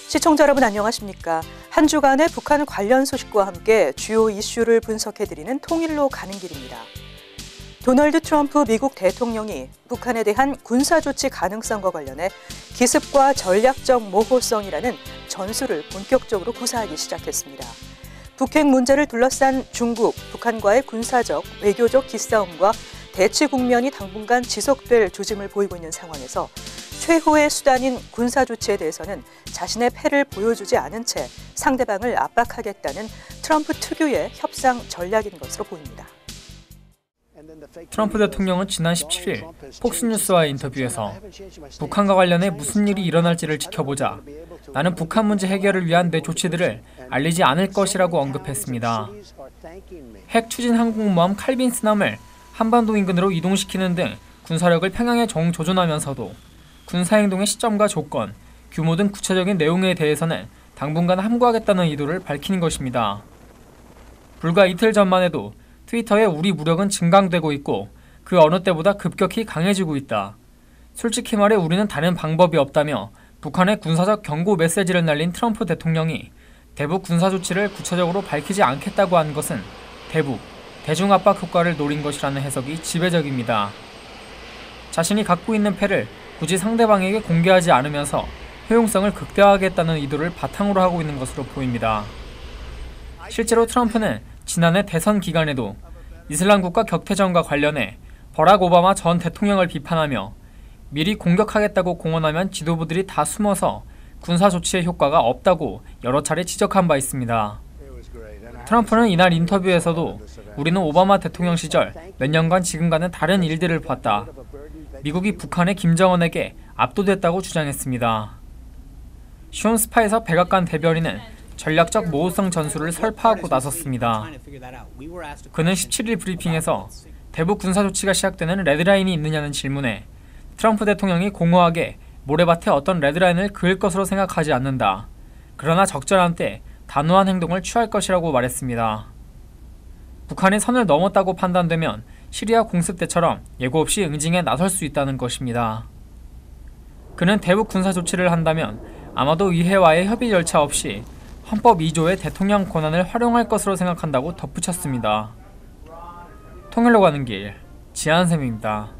시청자 여러분 안녕하십니까? 한 주간의 북한 관련 소식과 함께 주요 이슈를 분석해드리는 통일로 가는 길입니다. 도널드 트럼프 미국 대통령이 북한에 대한 군사조치 가능성과 관련해 기습과 전략적 모호성이라는 전술을 본격적으로 구사하기 시작했습니다. 북핵 문제를 둘러싼 중국, 북한과의 군사적, 외교적 기싸움과 대치 국면이 당분간 지속될 조짐을 보이고 있는 상황에서 최후의 수단인 군사조치에 대해서는 자신의 패를 보여주지 않은 채 상대방을 압박하겠다는 트럼프 특유의 협상 전략인 것으로 보입니다. 트럼프 대통령은 지난 17일 폭스뉴스와의 인터뷰에서 북한과 관련해 무슨 일이 일어날지를 지켜보자 나는 북한 문제 해결을 위한 내 조치들을 알리지 않을 것이라고 언급했습니다. 핵 추진 항공모함 칼빈스남을 한반도 인근으로 이동시키는 등 군사력을 평양에 정조준하면서도 군사행동의 시점과 조건, 규모 등 구체적인 내용에 대해서는 당분간 함구하겠다는 의도를 밝힌 것입니다. 불과 이틀 전만 해도 트위터에 우리 무력은 증강되고 있고 그 어느 때보다 급격히 강해지고 있다. 솔직히 말해 우리는 다른 방법이 없다며 북한의 군사적 경고 메시지를 날린 트럼프 대통령이 대북 군사 조치를 구체적으로 밝히지 않겠다고 한 것은 대북, 대중압박 효과를 노린 것이라는 해석이 지배적입니다. 자신이 갖고 있는 패를 굳이 상대방에게 공개하지 않으면서 효용성을 극대화하겠다는 의도를 바탕으로 하고 있는 것으로 보입니다. 실제로 트럼프는 지난해 대선 기간에도 이슬람 국가 격퇴전과 관련해 버락 오바마 전 대통령을 비판하며 미리 공격하겠다고 공언하면 지도부들이 다 숨어서 군사 조치의 효과가 없다고 여러 차례 지적한 바 있습니다. 트럼프는 이날 인터뷰에서도 우리는 오바마 대통령 시절 몇 년간 지금과는 다른 일들을 봤다. 미국이 북한의 김정은에게 압도됐다고 주장했습니다. 쉬운 스파에서 백악관 대변인은 전략적 모호성 전술을 설파하고 나섰습니다. 그는 17일 브리핑에서 대북 군사 조치가 시작되는 레드라인이 있느냐는 질문에 트럼프 대통령이 공허하게 모래밭에 어떤 레드라인을 그을 것으로 생각하지 않는다. 그러나 적절한 때 단호한 행동을 취할 것이라고 말했습니다. 북한이 선을 넘었다고 판단되면 시리아 공습 때처럼 예고 없이 응징에 나설 수 있다는 것입니다. 그는 대북 군사 조치를 한다면 아마도 의회와의 협의 절차 없이 헌법 2조의 대통령 권한을 활용할 것으로 생각한다고 덧붙였습니다. 통일로 가는 길, 지한샘입니다.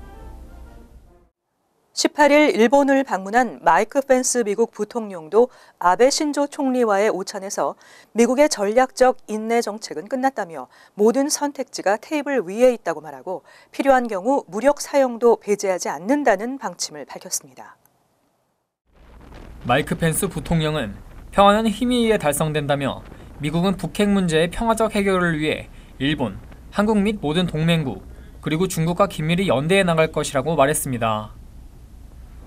18일 일본을 방문한 마이크 펜스 미국 부통령도 아베 신조 총리와의 오찬에서 미국의 전략적 인내 정책은 끝났다며 모든 선택지가 테이블 위에 있다고 말하고 필요한 경우 무력 사용도 배제하지 않는다는 방침을 밝혔습니다. 마이크 펜스 부통령은 평화는 힘에 의해 달성된다며 미국은 북핵 문제의 평화적 해결을 위해 일본, 한국 및 모든 동맹국, 그리고 중국과 긴밀히 연대해 나갈 것이라고 말했습니다.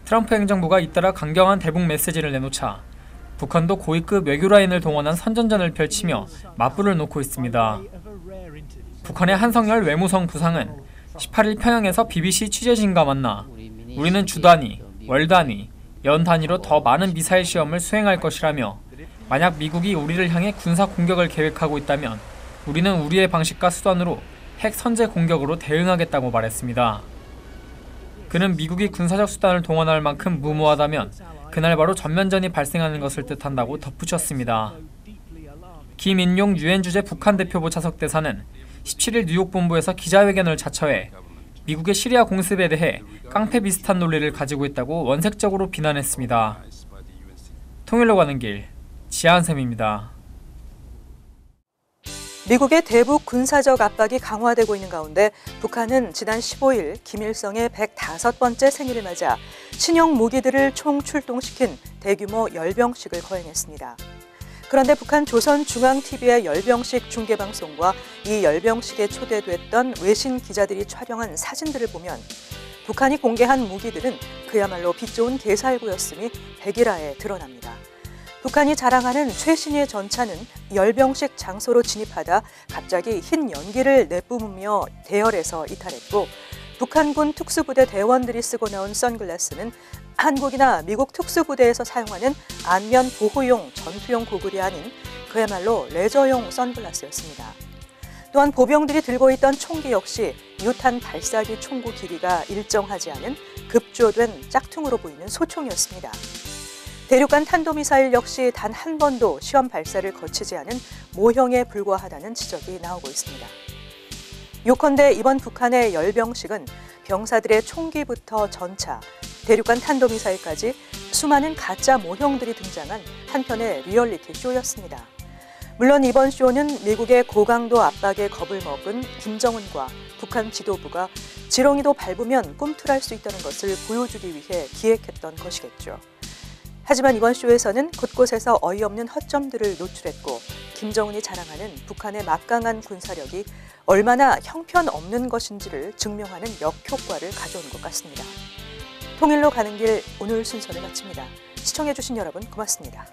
트럼프 행정부가 잇따라 강경한 대북 메시지를 내놓자 북한도 고위급 외교라인을 동원한 선전전을 펼치며 맞불을 놓고 있습니다. 북한의 한성열 외무성 부상은 18일 평양에서 BBC 취재진과 만나 우리는 주 단위, 월 단위, 연 단위로 더 많은 미사일 시험을 수행할 것이라며 만약 미국이 우리를 향해 군사 공격을 계획하고 있다면 우리는 우리의 방식과 수단으로 핵 선제 공격으로 대응하겠다고 말했습니다. 그는 미국이 군사적 수단을 동원할 만큼 무모하다면 그날 바로 전면전이 발생하는 것을 뜻한다고 덧붙였습니다. 김인용 유엔 주재 북한 대표부 차석 대사는 17일 뉴욕 본부에서 기자회견을 자처해 미국의 시리아 공습에 대해 깡패 비슷한 논리를 가지고 있다고 원색적으로 비난했습니다. 통일로 가는 길, 지한샘입니다. 미국의 대북 군사적 압박이 강화되고 있는 가운데 북한은 지난 15일 김일성의 105번째 생일을 맞아 신형 무기들을 총출동시킨 대규모 열병식을 거행했습니다. 그런데 북한 조선중앙TV의 열병식 중계방송과 이 열병식에 초대됐던 외신 기자들이 촬영한 사진들을 보면 북한이 공개한 무기들은 그야말로 빛 좋은 개살구였음이 백일하에 드러납니다. 북한이 자랑하는 최신의 전차는 열병식 장소로 진입하다 갑자기 흰 연기를 내뿜으며 대열에서 이탈했고 북한군 특수부대 대원들이 쓰고 나온 선글라스는 한국이나 미국 특수부대에서 사용하는 안면 보호용 전투용 고글이 아닌 그야말로 레저용 선글라스였습니다. 또한 보병들이 들고 있던 총기 역시 유탄 발사기 총구 길이가 일정하지 않은 급조된 짝퉁으로 보이는 소총이었습니다. 대륙간 탄도미사일 역시 단 한 번도 시험 발사를 거치지 않은 모형에 불과하다는 지적이 나오고 있습니다. 요컨대 이번 북한의 열병식은 병사들의 총기부터 전차, 대륙간 탄도미사일까지 수많은 가짜 모형들이 등장한 한편의 리얼리티 쇼였습니다. 물론 이번 쇼는 미국의 고강도 압박에 겁을 먹은 김정은과 북한 지도부가 지렁이도 밟으면 꿈틀할 수 있다는 것을 보여주기 위해 기획했던 것이겠죠. 하지만 이번 쇼에서는 곳곳에서 어이없는 허점들을 노출했고 김정은이 자랑하는 북한의 막강한 군사력이 얼마나 형편없는 것인지를 증명하는 역효과를 가져오는 것 같습니다. 통일로 가는 길 오늘 순서를 마칩니다. 시청해주신 여러분 고맙습니다.